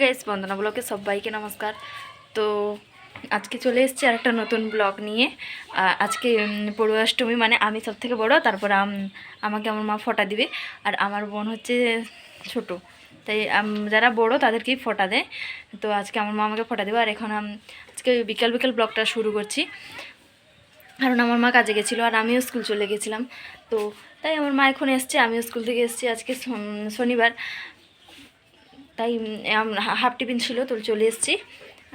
Guys, বন্দনা ব্লগে সবাইকে নমস্কার। তো আজকে চলে এসেছি আর একটা নতুন ব্লগ নিয়ে। আজকে পড়ুয়াষ্টমী, মানে আমি সব থেকে বড়ো, তারপর আমাকে আমার মা ফোঁটা দিবে, আর আমার বোন হচ্ছে ছোট, তাই যারা বড় তাদেরকেই ফোঁটা দেয়। তো আজকে আমার মা আমাকে ফোঁটা দেবে, আর এখন আজকে বিকাল বিকাল ব্লগটা শুরু করছি, কারণ আমার মা কাজে গেছিলো আর আমিও স্কুল চলে গেছিলাম। তো তাই আমার মা এখন এসছে, আমিও স্কুল থেকে এসেছি। আজকে শনিবার, তাই হাফ টিফিন ছিল, তো চলে এসেছি।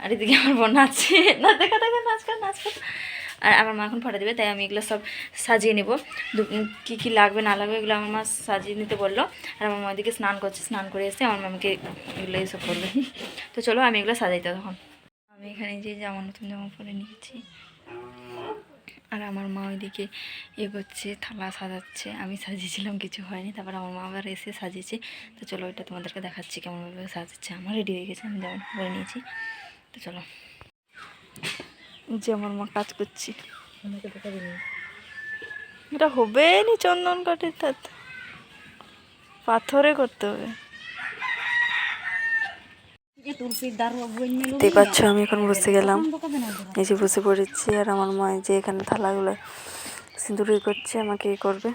আর এদিকে আমার বোন নাচছে, নাচ দেখা থাকে, নাচ কর। আর আমার মা এখন ফোঁটা দেবে, তাই আমি এগুলো সব সাজিয়ে নেব। কী কী লাগবে না লাগবে এগুলো আমার মা সাজিয়ে নিতে বললো। আর আমার মা এদিকে স্নান করছে, স্নান করে এসে আমার মামাকে এগুলো এইসব করবে। তো চলো আমি এগুলো সাজাইতে। তখন আমি এখানে যে নতুন জামা পরে নিয়েছি, আর আমার মা ওইদিকে করছে, থালা সাজাচ্ছে। আমি সাজিয়েছিলাম, কিছু হয়নি, তারপর আমার মা আবার এসে সাজিয়েছে। তো চলো ওইটা তোমাদেরকে দেখাচ্ছি কেমনভাবে সাজাচ্ছে। আমার রেডি হয়ে গেছে, আমি যেমন করে নিয়েছি। তো চলো, যে আমার মা কাজ করছি, এটা হবে নি চন্দন কাঠের, তার পাথরে করতে হবে। দেখতে পাচ্ছ আমি এখন বসে গেলাম, এই যে বসে পড়েছি। আর আমার মা যে এখানে থালাগুলো সিঁদুরি করছে, আমাকে করবে।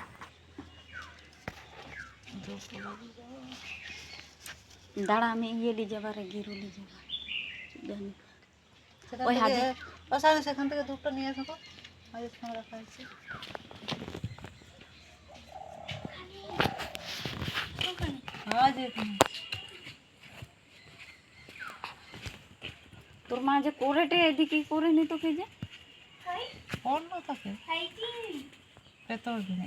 দাঁড়া, আমি লি যাবার গিরু লি যাবার ওই হাতে সেখান থেকে দুধটা নিয়ে আসো, রাখা আছে। তোর মা যে করেটে এদিকে করে নি তোকে যে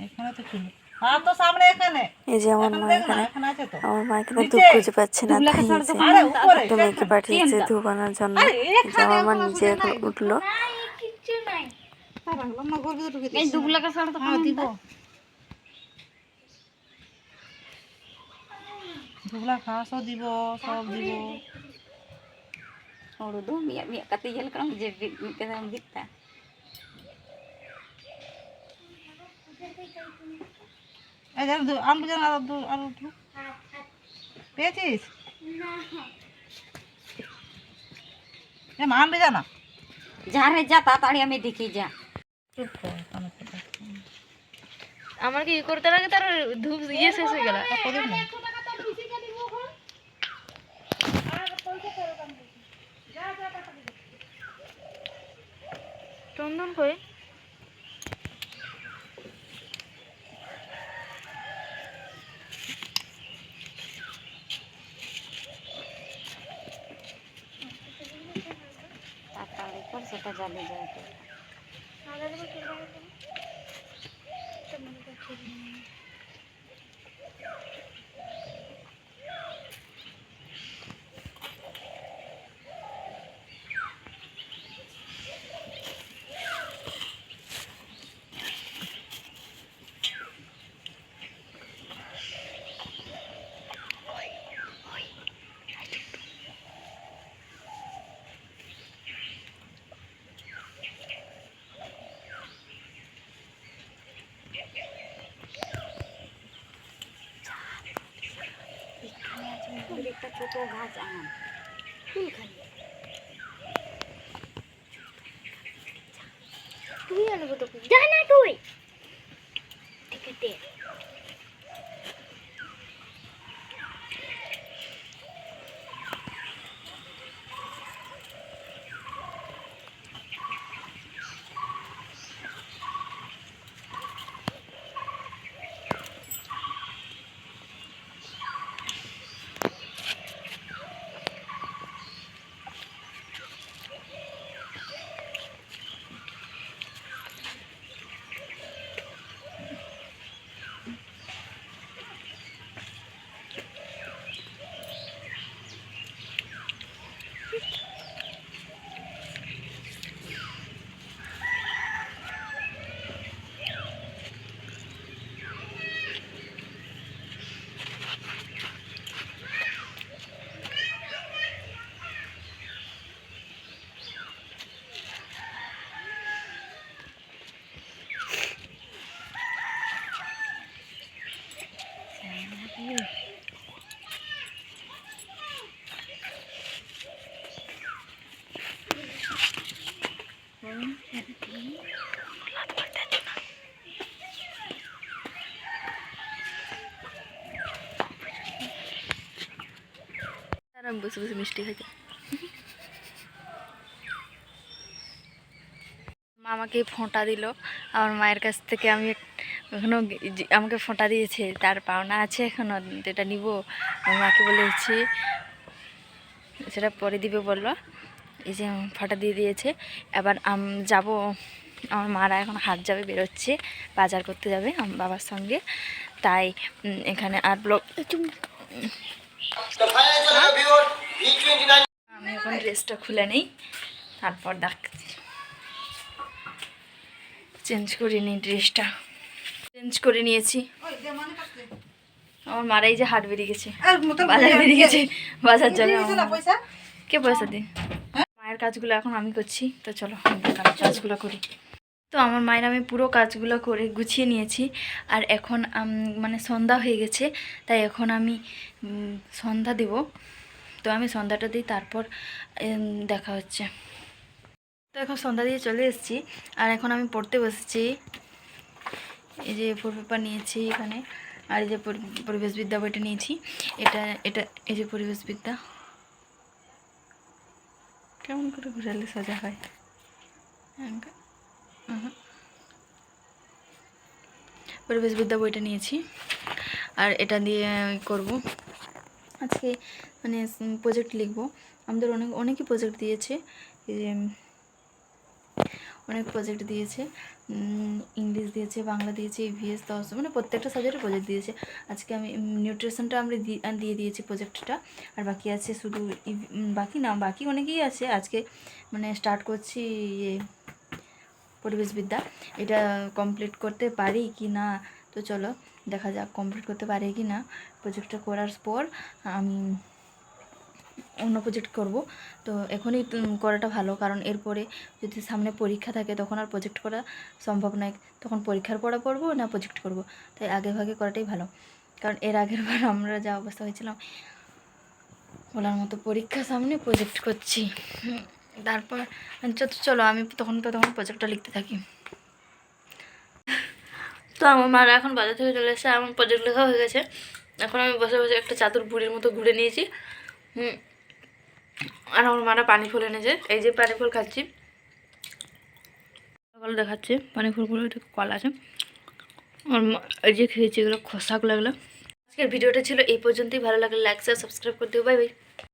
এখানে তো ছিল, হ্যাঁ তো সামনে এখানে। এই যে আমার মা এখানে, আমার মা এখানে ধূপ খুঁজে পাচ্ছে না, তাই একটা মেয়েকে পাঠিয়েছে ধূপ আনার জন্য। যে আমার মা নিজে এখন উঠলো। এই দুবলাকা ছাড় তো দিব দুবলা ঘাসও দিব, সব দিব। और दो मिया मिया कते येल करम जे केदाम दिखता এই যে আলু জানা আলু পেয়েছিস না? এ মান বেজা না, जा रे जा ताताड़ी আমি দেখি যা। আমার কি করতে লাগে, তার ধূপ শেষ হয়ে গেল। চন্দন কই? ताताड़ी पर সেটা জ্বালে যায় তো একটা ছোট গাছ আম ফুল খালি তুই আনবো তো যা না তুই ঠিক আছে। আর আমি বসে বসে মিষ্টি খাইতে। মা আমাকে ফোঁটা দিল আমার মায়ের কাছ থেকে। আমি এখনও আমাকে ফোঁটা দিয়েছে, তার পাওনা আছে এখনও, যেটা নিব। আমি মাকে বলেছি সেটা পরে দিবে বললো। এই যে ফোঁটা দিয়ে দিয়েছে। এবার যাব, আমার মারা এখন হাট যাবে, বেরোচ্ছে, বাজার করতে যাবে আমার বাবার সঙ্গে। তাই এখানে আর ব্লগ আমি এখন ড্রেসটা খুলে নেই, তারপর দেখছি। চেঞ্জ করে নিই, ড্রেসটা চেঞ্জ করে নিয়েছি। আমার মারাই যে হাট বেরিয়ে গেছে, বাজার বেরিয়ে গেছে, বাজার যাবে। কে পয়সা দিন? মায়ের কাজগুলো এখন আমি করছি, তো চলো কাজগুলো করি। তো আমার মায়ের আমি পুরো কাজগুলো করে গুছিয়ে নিয়েছি। আর এখন মানে সন্ধ্যা হয়ে গেছে, তাই এখন আমি সন্ধ্যা দেব। তো আমি সন্ধ্যাটা দিই, তারপর দেখা হচ্ছে। তো এখন সন্ধ্যা দিয়ে চলে এসেছি, আর এখন আমি পড়তে বসেছি। এই যে ফোর পেপার নিয়েছি এখানে, আর এই যে পরিবেশবিদ্যা বইটা নিয়েছি। এটা এটা এই যে পরিবেশবিদ্যা, কেমন করে ঘুরালে সোজা হয়। পরিবেশবিদ্যা বইটা নিয়েছি, আর এটা দিয়ে করব আজকে, মানে প্রজেক্ট লিখব। আমাদের অনেকই প্রজেক্ট দিয়েছে, এই যে অনেক প্রজেক্ট দিয়েছে, ইংলিশ দিয়েছে, বাংলা দিয়েছে, ইভিএস 10, মানে প্রত্যেকটা সাবজেক্টে প্রজেক্ট দিয়েছে। আজকে আমি নিউট্রিশনটা আমরা দিয়ে দিয়েছি প্রজেক্টটা, আর বাকি আছে শুধু বাকি অনেকেই আছে। আজকে মানে স্টার্ট করছি ইয়ে পরিবেশবিদ্যা। এটা কমপ্লিট করতে পারি কি না, তো চলো দেখা যাক কমপ্লিট করতে পারি কি না। প্রজেক্টটা করার পর আমি অন্য প্রজেক্ট করব। তো এখনই করাটা ভালো, কারণ এরপরে যদি সামনে পরীক্ষা থাকে তখন আর প্রজেক্ট করা সম্ভব নয়। তখন পরীক্ষার পড়া পড়বো না প্রজেক্ট করব, তাই আগে ভাগে করাটাই ভালো। কারণ এর আগের বার আমরা যা অবস্থা হয়েছিলাম, বলার মতো, পরীক্ষা সামনে প্রজেক্ট করছি। তারপর চলো আমি তখন প্রজেক্টটা লিখতে থাকি। তো আমার মারা এখন বাজার থেকে চলে এসে আমার প্রজেক্ট লেখা হয়ে গেছে। এখন আমি বসে বসে একটা চাদর বুড়ির মতো ঘুরে নিয়েছি। আর আমার মারা পানি ফুল এনেছে, এই যে পানি ফুল খাচ্ছি, কলা দেখাচ্ছে, পানি ফুলগুলো একটু কলা আছে। আর এই যে খেয়েছি এগুলো খোসাগুলো। আজকের ভিডিওটা ছিল এই পর্যন্তই। ভালো লাগলে লাইক শেয়ার সাবস্ক্রাইব করে দিও। Bye bye.